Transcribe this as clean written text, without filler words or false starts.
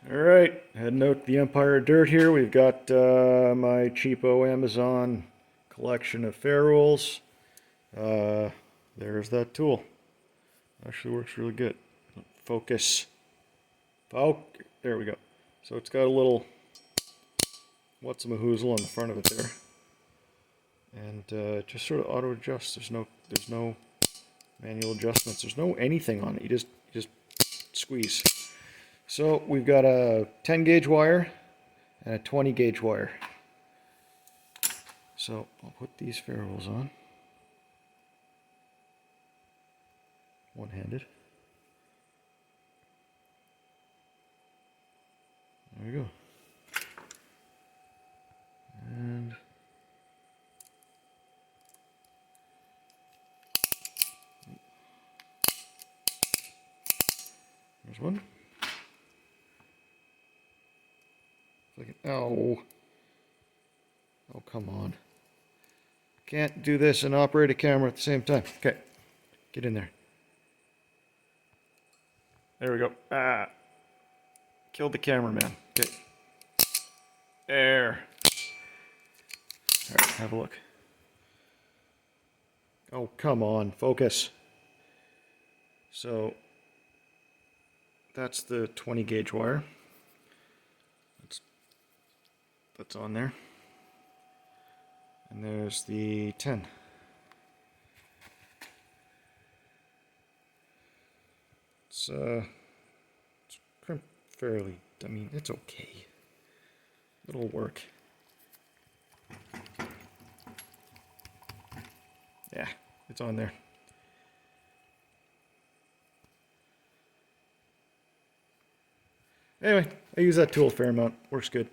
Alright, heading out the Empire of Dirt here. We've got my cheapo Amazon collection of ferrules. There's that tool. Actually works really good. Focus. There we go. So it's got a little what's-a-mahoozle on the front of it there. And just sort of auto adjusts. There's no manual adjustments. There's no anything on it. You just squeeze. So we've got a 10 gauge wire and a 20 gauge wire. So I'll put these ferrules on. One-handed. There we go. And there's one. Oh. Oh, come on. Can't do this and operate a camera at the same time. Okay. Get in there. There we go. Ah. Killed the cameraman. Okay. There. Alright, have a look. Oh, come on. Focus. So, that's the 20 gauge wire. That's on there. And there's the 10. It's crimped fairly, I mean, it's okay. It'll work. Yeah, it's on there. Anyway, I use that tool a fair amount. Works good.